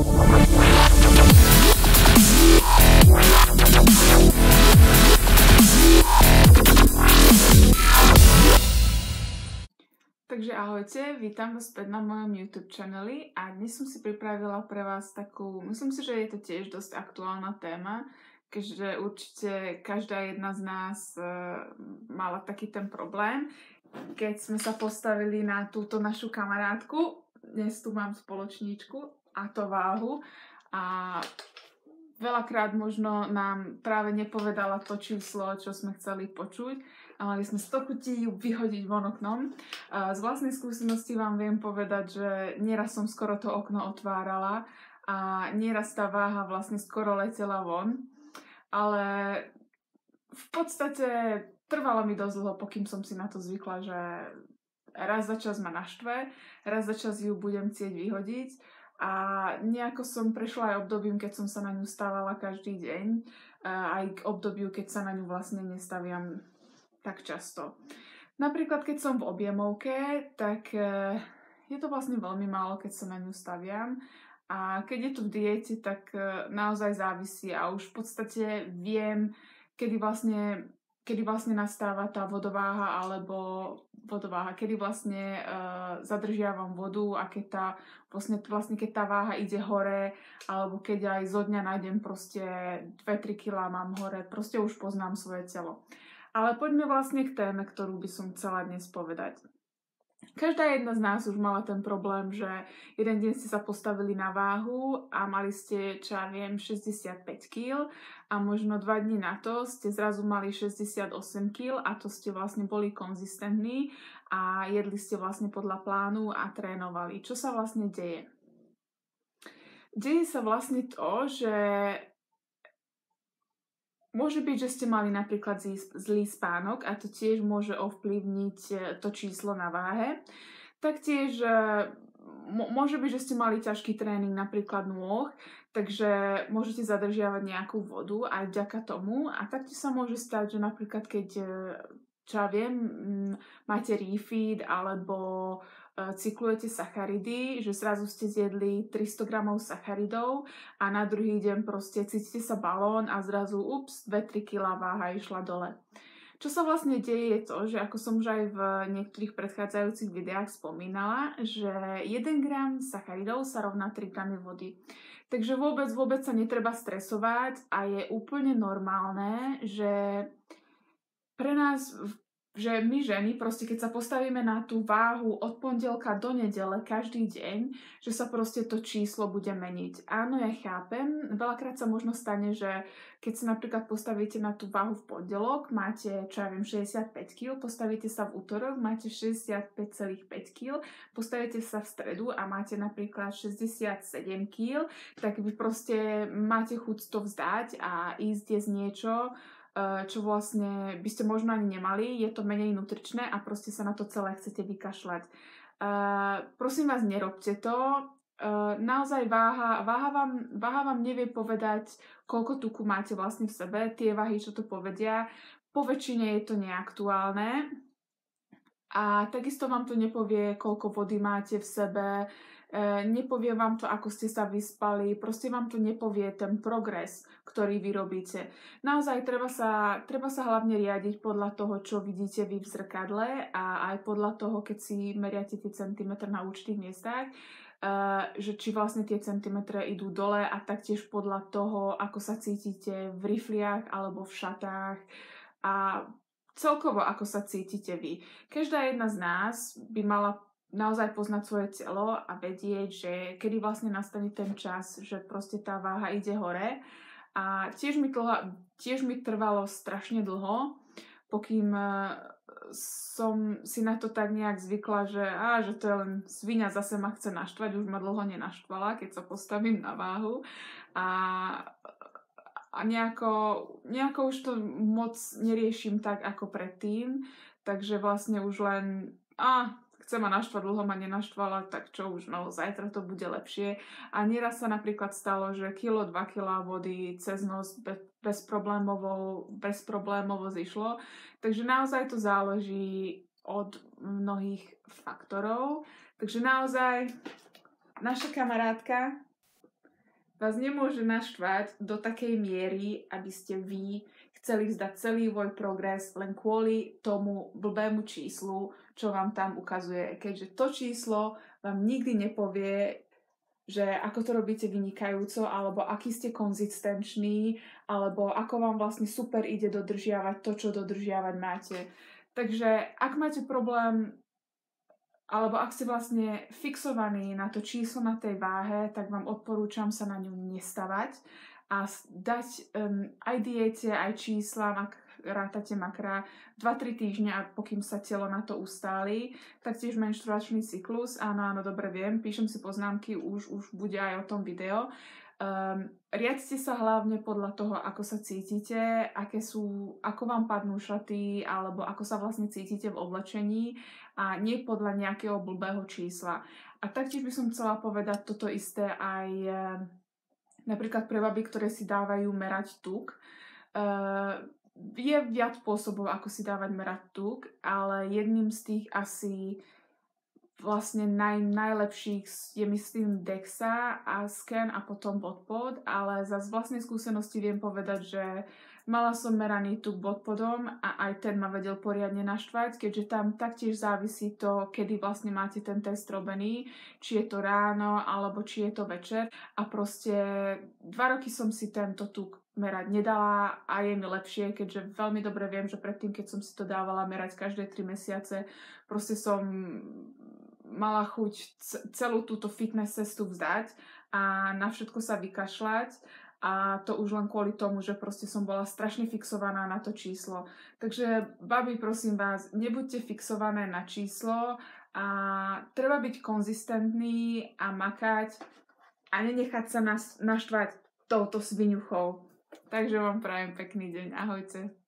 Takže ahojte, vítam vás späť na mojom YouTube channeli a dnes som si pripravila pre vás takú, myslím si, že je to tiež dosť aktuálna téma, keďže určite každá jedna z nás mala taký ten problém, keď sme sa postavili na túto našu kamarátku. Dnes tu mám spoločníčku a to váhu a veľakrát možno nám práve nepovedala to číslo, čo sme chceli počuť a mali sme 100 chutí ju vyhodiť von oknom. Z vlastnej skúsenosti vám viem povedať, že nieraz som skoro to okno otvárala a nieraz tá váha vlastne skoro letela von, ale v podstate trvalo mi dosť dlho, pokým som si na to zvykla, že raz za čas ma naštve, raz za čas ju budem chcieť vyhodiť. A nejako som prešla aj obdobím, keď som sa na ňu stávala každý deň, aj k obdobiu, keď sa na ňu vlastne nestaviam tak často. Napríklad, keď som v objemovke, tak je to vlastne veľmi málo, keď sa na ňu staviam. A keď je to v diete, tak naozaj závisí a už v podstate viem, kedy vlastne nastáva tá vodováha kedy vlastne zadržiavam vodu a keď keď tá váha ide hore, alebo keď aj zo dňa nájdem proste 2-3 kg mám hore, proste už poznám svoje telo. Ale poďme vlastne k téme, ktorú by som chcela dnes povedať. Každá jedna z nás už mala ten problém, že jeden deň ste sa postavili na váhu a mali ste, čo ja viem, 65 kg a možno 2 dní na to ste zrazu mali 68 kg a to ste vlastne boli konzistentní a jedli ste vlastne podľa plánu a trénovali. Čo sa vlastne deje? Deje sa vlastne to, že môže byť, že ste mali napríklad zlý spánok a to tiež môže ovplyvniť to číslo na váhe. Taktiež môže byť, že ste mali ťažký tréning napríklad nôh, takže môžete zadržiavať nejakú vodu aj vďaka tomu. A taktiež sa môže stať, že napríklad keď, čo ja viem, máte refeed alebo cyklujete sacharidy, že zrazu ste zjedli 300 gramov sacharidov a na druhý deň proste cítite sa balón a zrazu 2-3 kg váha išla dole. Čo sa vlastne deje je to, že ako som už aj v niektorých predchádzajúcich videách spomínala, že 1 gram sacharidov sa rovná 3 gramy vody. Takže vôbec sa netreba stresovať a je úplne normálne, že pre nás, že my ženy, proste keď sa postavíme na tú váhu od pondelka do nedele každý deň, že sa proste to číslo bude meniť. Áno, ja chápem, veľakrát sa možno stane, že keď sa napríklad postavíte na tú váhu v pondelok, máte, čo ja viem, 65 kg, postavíte sa v útorok, máte 65,5 kg, postavíte sa v stredu a máte napríklad 67 kg, tak vy proste máte chuť to vzdať a ísť jesť niečo, čo vlastne by ste možno ani nemali, je to menej nutričné a proste sa na to celé chcete vykašľať. Prosím vás, nerobte to. Naozaj váha vám nevie povedať, koľko tuku máte vlastne v sebe. Tie váhy, čo to povedia, po väčšine je to neaktuálne. A takisto vám to nepovie, koľko vody máte v sebe, nepovie vám to, ako ste sa vyspali, proste vám to nepovie ten progres, ktorý vy robíte. Naozaj treba sa hlavne riadiť podľa toho, čo vidíte vy v zrkadle a aj podľa toho, keď si meriate tie centimetre na určitých miestach, že či vlastne tie centimetre idú dole a taktiež podľa toho, ako sa cítite v rifliach alebo v šatách a celkovo ako sa cítite vy. Každá jedna z nás by mala naozaj poznať svoje telo a vedieť, že kedy vlastne nastane ten čas, že proste tá váha ide hore. A tiež mi trvalo strašne dlho, pokým som si na to tak nejak zvykla, že to je len sviňa, zase ma chce naštvať, už ma dlho nenaštvala, keď sa postavím na váhu. A nejako už to moc neriešim tak ako predtým, takže vlastne už len chce ma naštvať, dlho ma nenaštvala, tak čo už, no zajtra to bude lepšie. A nieraz sa napríklad stalo, že 1-2 kg vody cez noc bezproblémovo zišlo. Takže naozaj to záleží od mnohých faktorov. Takže naozaj naša kamarátka vás nemôže naštvať do takej miery, aby ste vy chceli vzdať celý svoj progres len kvôli tomu blbému číslu, čo vám tam ukazuje. Keďže to číslo vám nikdy nepovie, že ako to robíte vynikajúco, alebo aký ste konzistenční, alebo ako vám vlastne super ide dodržiavať to, čo dodržiavať máte. Takže ak máte problém, alebo ak ste vlastne fixovaní na to číslo na tej váhe, tak vám odporúčam sa na ňu nestavať a dať aj diete, aj číslam, ak rátate makra 2-3 týždne, a pokým sa telo na to ustáli. Taktiež menštruačný cyklus, áno, dobre viem, píšem si poznámky, už bude aj o tom video. Riadte sa hlavne podľa toho, ako sa cítite, ako vám padnú šaty, alebo ako sa vlastne cítite v oblečení a nie podľa nejakého blbého čísla. A taktiež by som chcela povedať toto isté aj napríklad pre baby, ktoré si dávajú merať tuk. Je viac spôsobov, ako si dávať merať tuk, ale jedným z tých asi vlastne najlepších je myslím DEXA a scan a potom bodpod, ale za vlastnej skúsenosti viem povedať, že mala som meraný tuk bodpodom a aj ten ma vedel poriadne naštvať, keďže tam taktiež závisí to, kedy vlastne máte ten test robený, či je to ráno alebo či je to večer, a proste 2 roky som si tento tuk merať nedala a je mi lepšie, keďže veľmi dobre viem, že predtým, keď som si to dávala merať každé 3 mesiace, proste som mala chuť celú túto fitness cestu vzdať a na všetko sa vykašľať, a to už len kvôli tomu, že proste som bola strašne fixovaná na to číslo. Takže babi, prosím vás, nebuďte fixované na číslo a treba byť konzistentný a makať a nenechať sa naštvať touto sviňuchou. Takže vám prajem pekný deň. Ahojte.